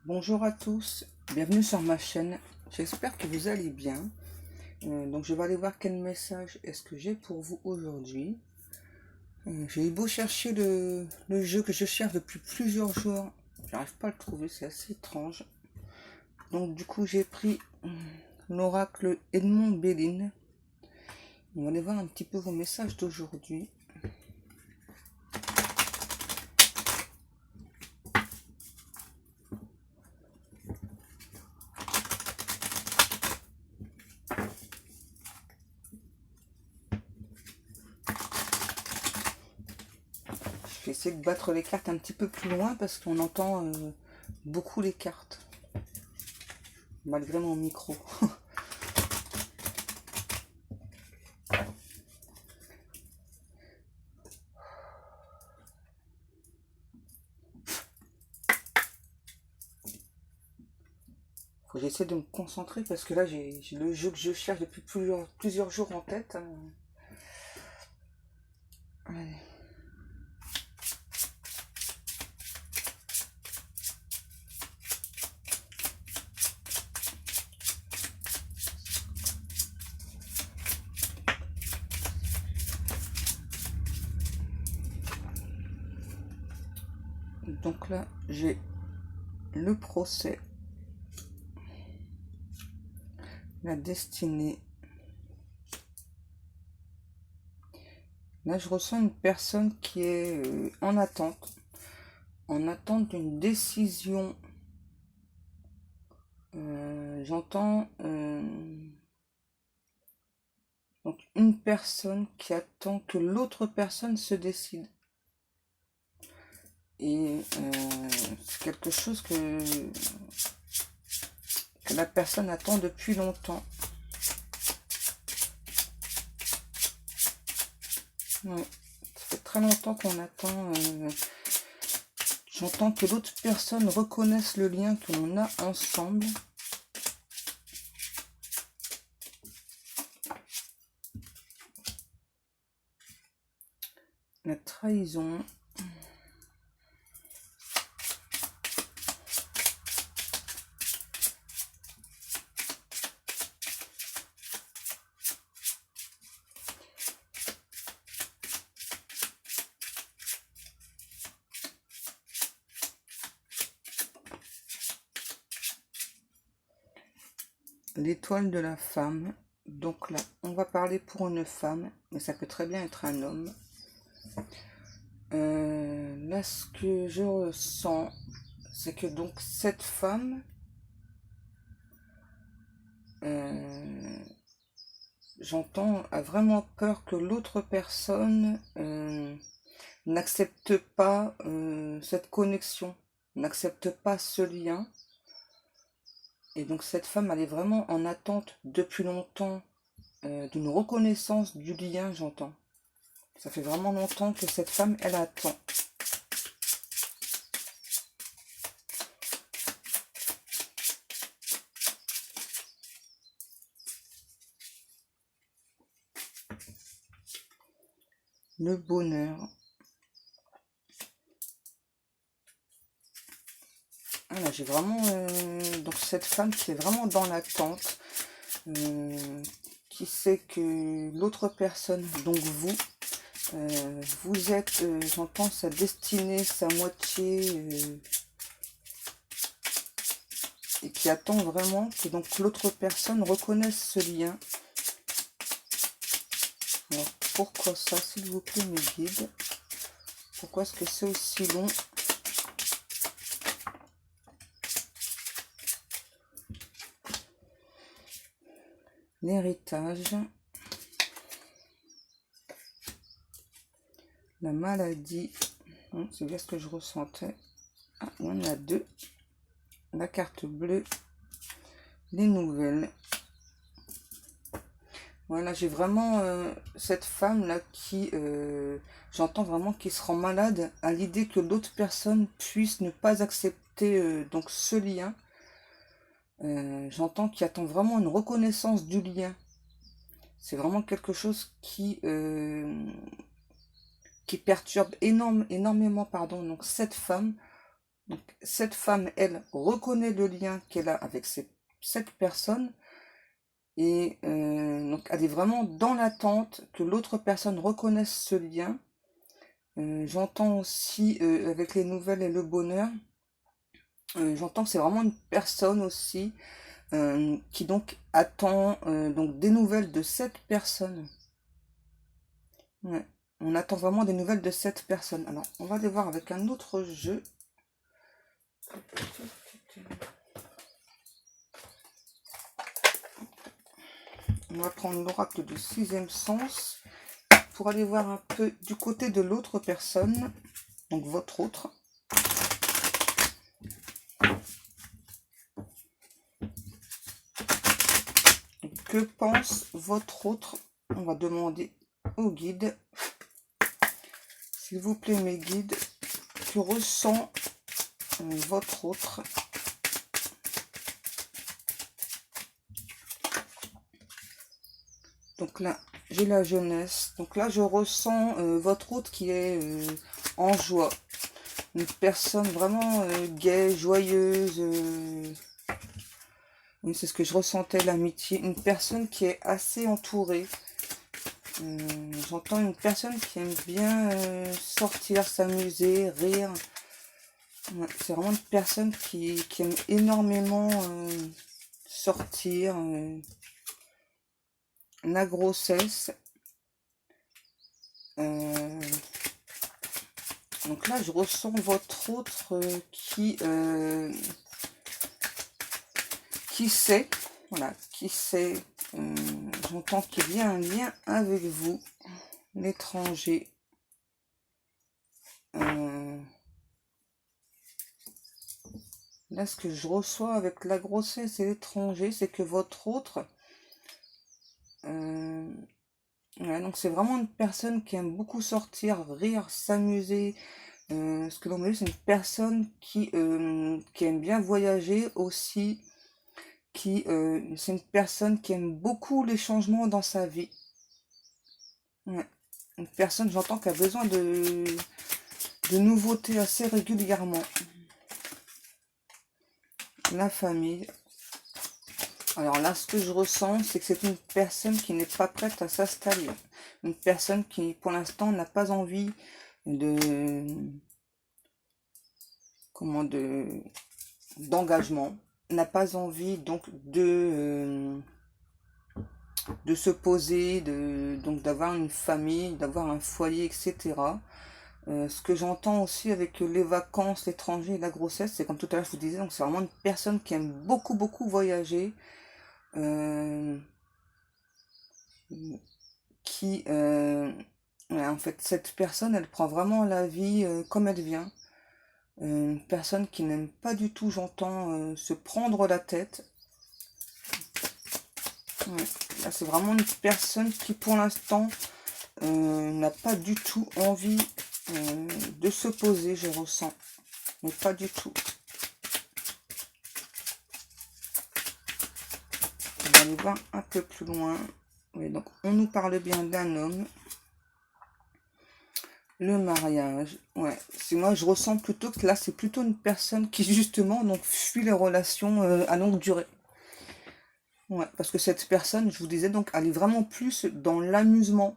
Bonjour à tous, bienvenue sur ma chaîne, j'espère que vous allez bien. Donc je vais aller voir quel message est-ce que j'ai pour vous aujourd'hui. J'ai eu beau chercher le jeu que je cherche depuis plusieurs jours, j'arrive pas à le trouver, c'est assez étrange. Donc du coup j'ai pris l'oracle Edmond Bélin. On va aller voir un petit peu vos messages d'aujourd'hui. Je vais essayer de battre les cartes un petit peu plus loin parce qu'on entend beaucoup les cartes, malgré mon micro. Faut que j'essaie de me concentrer parce que là j'ai le jeu que je cherche depuis plusieurs jours en tête. Allez. Donc là j'ai le procès, la destinée. Là je ressens une personne qui est en attente d'une décision. J'entends donc une personne qui attend que l'autre personne se décide. Et c'est quelque chose que la personne attend depuis longtemps. Ouais, ça fait très longtemps qu'on attend. J'entends que l'autre personne reconnaisse le lien que l'on a ensemble. La trahison. L'étoile de la femme. Donc là, on va parler pour une femme, mais ça peut très bien être un homme. Là, ce que je ressens, c'est que donc cette femme, j'entends, a vraiment peur que l'autre personne n'accepte pas cette connexion, n'accepte pas ce lien. Et donc cette femme, elle est vraiment en attente depuis longtemps d'une reconnaissance du lien, j'entends. Ça fait vraiment longtemps que cette femme, elle attend. Le bonheur. Ah là, j'ai vraiment donc cette femme qui est vraiment dans l'attente, qui sait que l'autre personne, donc vous, vous êtes, j'entends sa destinée, sa moitié, et qui attend vraiment que donc l'autre personne reconnaisse ce lien. Alors pourquoi ça, s'il vous plaît, mes guides? Pourquoi est-ce que c'est aussi long? L'héritage, la maladie, c'est bien ce que je ressentais. Ah, il y en a deux. La carte bleue, les nouvelles. Voilà, j'ai vraiment cette femme là qui, j'entends vraiment qui se rend malade à l'idée que l'autre personne puisse ne pas accepter donc ce lien. J'entends qu'il attend vraiment une reconnaissance du lien. C'est vraiment quelque chose qui perturbe énormément, pardon, donc cette femme Donc, cette femme, elle, reconnaît le lien qu'elle a avec cette personne et donc elle est vraiment dans l'attente que l'autre personne reconnaisse ce lien. J'entends aussi avec les nouvelles et le bonheur, j'entends que c'est vraiment une personne aussi qui donc attend donc des nouvelles de cette personne. Ouais. On attend vraiment des nouvelles de cette personne. Alors, on va aller voir avec un autre jeu. On va prendre l'oracle du sixième sens pour aller voir un peu du côté de l'autre personne, donc votre autre. Que pense votre autre? On va demander au guide. S'il vous plaît, mes guides, que ressent votre autre? Donc là, j'ai la jeunesse. Donc là, je ressens votre autre qui est en joie. Une personne vraiment gaie, joyeuse. C'est ce que je ressentais, l'amitié. Une personne qui est assez entourée. J'entends une personne qui aime bien sortir, s'amuser, rire. Ouais, c'est vraiment une personne qui aime énormément sortir. La grossesse. Donc là, je ressens votre autre qui sait, voilà, qui sait. J'entends qu'il y a un lien avec vous, l'étranger. Là, ce que je reçois avec la grossesse et l'étranger, c'est que votre autre, ouais, donc c'est vraiment une personne qui aime beaucoup sortir, rire, s'amuser. Ce que l'on me dit, c'est une personne qui aime bien voyager aussi, c'est une personne qui aime beaucoup les changements dans sa vie. Ouais. Une personne, j'entends, qui a besoin de nouveautés assez régulièrement. La famille. Alors là, ce que je ressens, c'est que c'est une personne qui n'est pas prête à s'installer. Une personne qui, pour l'instant, n'a pas envie d'engagement, n'a pas envie donc de se poser, donc d'avoir une famille, d'avoir un foyer, etc. Ce que j'entends aussi avec les vacances, l'étranger et la grossesse, c'est comme tout à l'heure je vous disais, donc c'est vraiment une personne qui aime beaucoup voyager, ouais, en fait, cette personne, elle prend vraiment la vie comme elle vient. Une personne qui n'aime pas du tout, j'entends, se prendre la tête. Ouais. Là, c'est vraiment une personne qui, pour l'instant, n'a pas du tout envie de se poser, je ressens. Mais pas du tout. On va aller voir un peu plus loin. Oui, donc, on nous parle bien d'un homme. Le mariage, ouais. Moi, je ressens plutôt que là, c'est plutôt une personne qui, justement, donc, fuit les relations à longue durée. Ouais, parce que cette personne, je vous disais, donc, elle est vraiment plus dans l'amusement.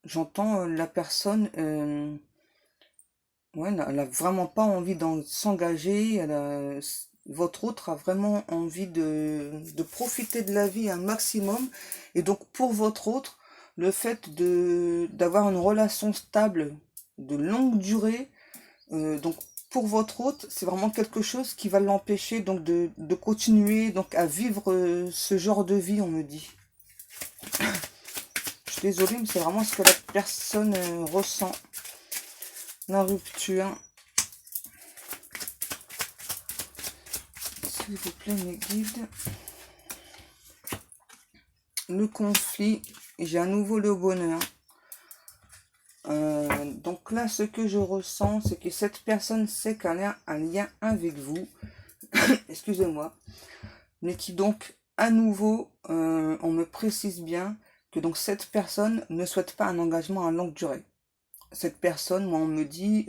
J'entends la personne, ouais, elle a vraiment pas envie d'en s'engager. Votre autre a vraiment envie de profiter de la vie un maximum. Et donc, pour votre autre, le fait d'avoir une relation stable de longue durée, donc pour votre hôte, c'est vraiment quelque chose qui va l'empêcher donc de continuer donc à vivre ce genre de vie, on me dit. Je suis désolée, mais c'est vraiment ce que la personne ressent. La rupture. S'il vous plaît, mes guides. Le conflit. J'ai à nouveau le bonheur. Donc là, ce que je ressens, c'est que cette personne sait qu'elle a un lien avec vous. Excusez-moi. Mais qui donc, à nouveau, on me précise bien que donc cette personne ne souhaite pas un engagement à longue durée. cette personne, moi on me dit,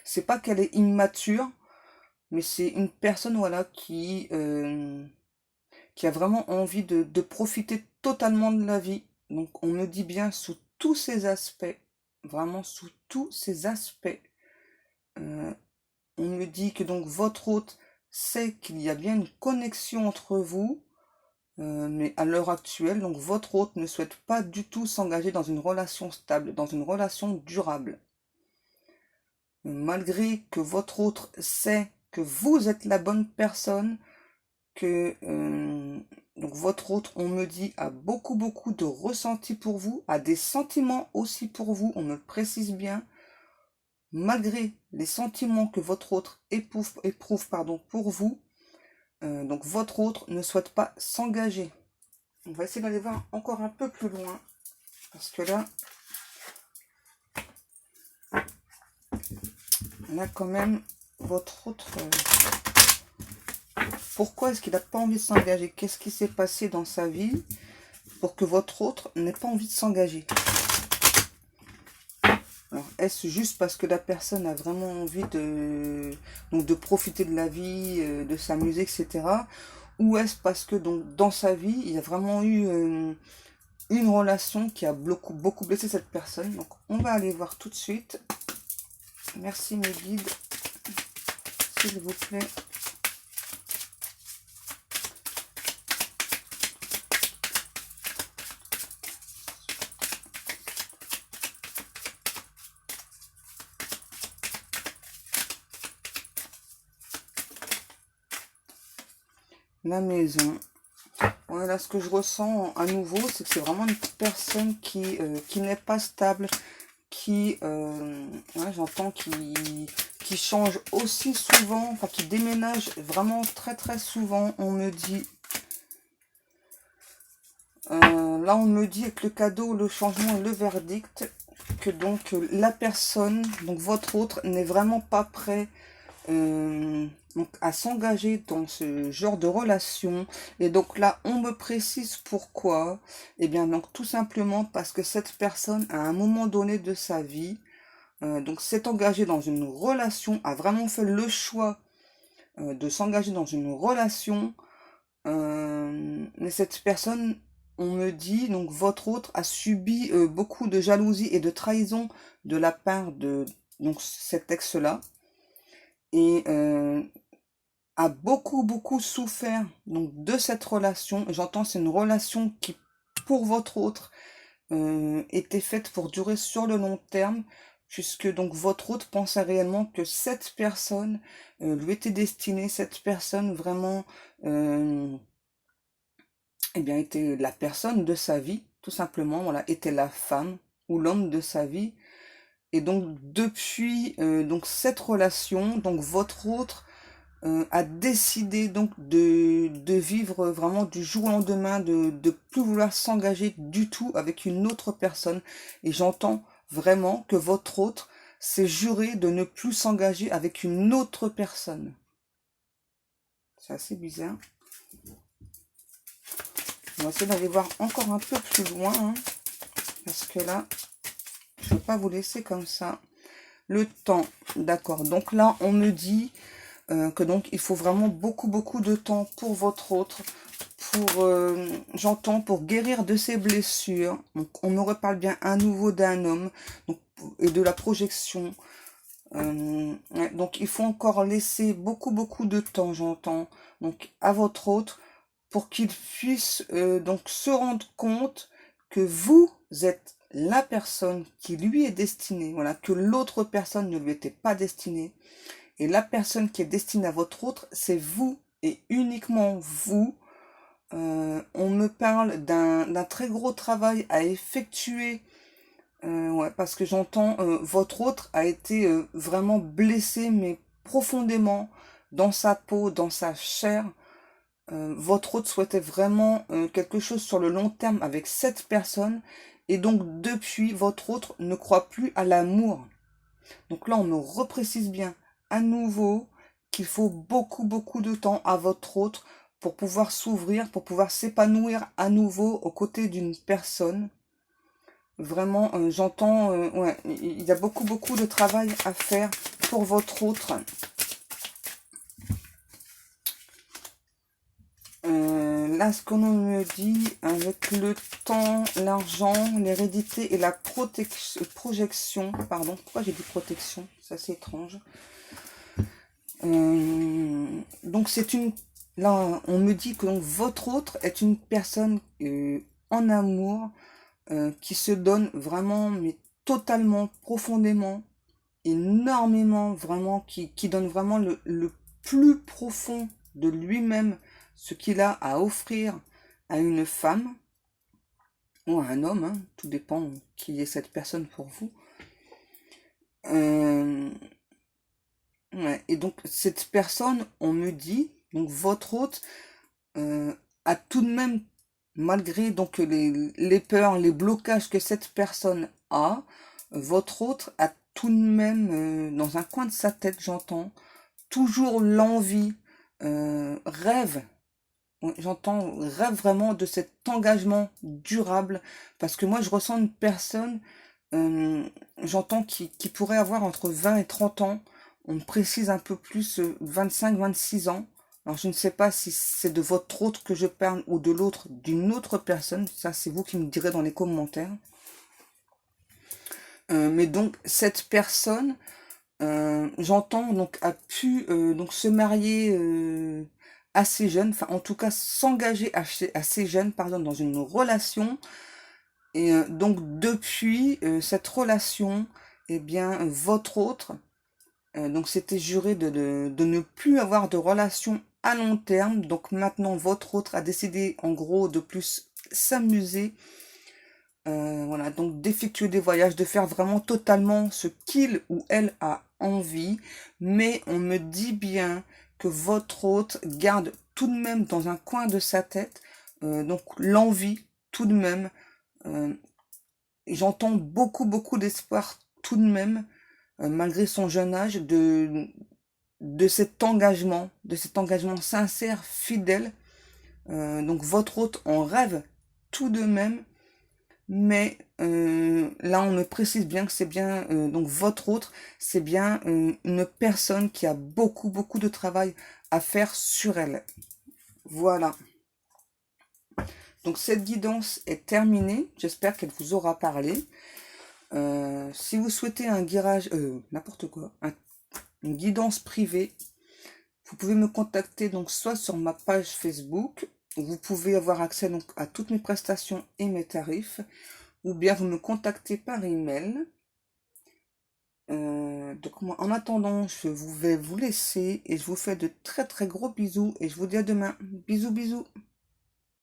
c'est pas qu'elle est immature, mais c'est une personne voilà qui a vraiment envie de profiter totalement de la vie. Donc on me dit bien sous tous ces aspects, vraiment sous tous ces aspects. Euh, on me dit que donc votre hôte sait qu'il y a bien une connexion entre vous, mais à l'heure actuelle, donc votre hôte ne souhaite pas du tout s'engager dans une relation stable, dans une relation durable. Malgré que votre hôte sait que vous êtes la bonne personne, que donc votre hôte, on me dit, a beaucoup de ressentis pour vous, a des sentiments aussi pour vous, on me le précise bien. Malgré les sentiments que votre hôte éprouve pardon, pour vous, donc votre hôte ne souhaite pas s'engager. On va essayer d'aller voir encore un peu plus loin, parce que là quand même, votre hôte... pourquoi est-ce qu'il n'a pas envie de s'engager? Qu'est-ce qui s'est passé dans sa vie pour que votre hôte n'ait pas envie de s'engager? Alors, est-ce juste parce que la personne a vraiment envie donc, de profiter de la vie, de s'amuser, etc. Ou est-ce parce que donc, dans sa vie, il y a vraiment eu une relation qui a beaucoup blessé cette personne? Donc, on va aller voir tout de suite. Merci mes guides, s'il vous plaît. La maison. Voilà, ce que je ressens à nouveau, c'est que c'est vraiment une personne qui n'est pas stable, qui, ouais, j'entends, qui change aussi souvent, enfin qui déménage vraiment très souvent, on me dit. Là, on me dit avec le cadeau, le changement et le verdict, que donc la personne, donc votre autre, n'est vraiment pas prêt donc à s'engager dans ce genre de relation. Et donc là on me précise pourquoi. Et bien donc tout simplement parce que cette personne à un moment donné de sa vie donc s'est engagée dans une relation, a vraiment fait le choix de s'engager dans une relation, mais cette personne, on me dit, donc votre autre a subi beaucoup de jalousie et de trahison de la part de donc cet ex là, et a beaucoup souffert donc de cette relation. J'entends, c'est une relation qui, pour votre autre, était faite pour durer sur le long terme, puisque donc votre autre pensait réellement que cette personne lui était destinée, cette personne vraiment eh bien était la personne de sa vie, tout simplement, voilà, était la femme ou l'homme de sa vie. Et donc depuis donc cette relation, donc votre autre a décidé donc de vivre vraiment du jour au lendemain, de plus vouloir s'engager du tout avec une autre personne. Et j'entends vraiment que votre autre s'est juré de ne plus s'engager avec une autre personne. C'est assez bizarre. On va essayer d'aller voir encore un peu plus loin, hein, parce que là, je ne veux pas vous laisser comme ça. Le temps, d'accord. Donc là, on me dit que donc il faut vraiment beaucoup de temps pour votre autre, pour j'entends, pour guérir de ses blessures. Donc on me reparle bien à nouveau d'un homme, donc, et de la projection. Ouais, donc il faut encore laisser beaucoup de temps, j'entends, donc à votre autre, pour qu'il puisse donc se rendre compte que vous êtes la personne qui lui est destinée, voilà, que l'autre personne ne lui était pas destinée. Et la personne qui est destinée à votre autre, c'est vous et uniquement vous. On me parle d'un très gros travail à effectuer, ouais, parce que j'entends votre autre a été vraiment blessé, mais profondément dans sa peau, dans sa chair. Votre autre souhaitait vraiment quelque chose sur le long terme avec cette personne, et donc depuis, votre autre ne croit plus à l'amour. Donc là, on me reprécise bien à nouveau qu'il faut beaucoup de temps à votre autre pour pouvoir s'ouvrir, pour pouvoir s'épanouir à nouveau aux côtés d'une personne. Vraiment, j'entends, ouais, il y a beaucoup de travail à faire pour votre autre. Là, ce qu'on me dit, avec le temps, l'argent, l'hérédité et la projection, pardon, pourquoi j'ai dit protection? C'est assez étrange. Donc c'est une, là, on me dit que donc, votre autre est une personne en amour, qui se donne vraiment, mais totalement, profondément, énormément, vraiment, qui donne vraiment le plus profond de lui-même, ce qu'il a à offrir à une femme ou à un homme, hein, tout dépend qui est cette personne pour vous. Euh, ouais, et donc cette personne, on me dit, donc votre hôte, a tout de même, malgré donc les peurs, les blocages que cette personne a, votre autre a tout de même, dans un coin de sa tête, j'entends, toujours l'envie, rêve, ouais, j'entends, rêve vraiment de cet engagement durable, parce que moi je ressens une personne, euh, j'entends qui pourrait avoir entre 20 et 30 ans, on me précise un peu plus 25-26 ans. Alors je ne sais pas si c'est de votre autre que je parle ou de l'autre d'une autre personne, ça c'est vous qui me direz dans les commentaires. Mais donc cette personne, j'entends donc a pu donc se marier assez jeune, enfin en tout cas s'engager assez jeune, pardon, dans une relation. Et donc depuis cette relation, eh bien votre autre, donc c'était juré de ne plus avoir de relation à long terme. Donc maintenant votre autre a décidé en gros de plus s'amuser. Voilà, donc d'effectuer des voyages, de faire vraiment totalement ce qu'il ou elle a envie. Mais on me dit bien que votre hôte garde tout de même dans un coin de sa tête, donc l'envie tout de même. Euh, J'entends beaucoup d'espoir tout de même, malgré son jeune âge, de cet engagement sincère, fidèle. Donc votre hôte en rêve tout de même, mais là on me précise bien que c'est bien, donc votre autre, c'est bien une personne qui a beaucoup de travail à faire sur elle. Voilà. Donc cette guidance est terminée. J'espère qu'elle vous aura parlé. Si vous souhaitez un guirage, n'importe quoi, une guidance privée, vous pouvez me contacter donc soit sur ma page Facebook, où vous pouvez avoir accès donc à toutes mes prestations et mes tarifs, ou bien vous me contactez par email. Donc moi, en attendant, vais vous laisser et je vous fais de très gros bisous et je vous dis à demain. Bisous.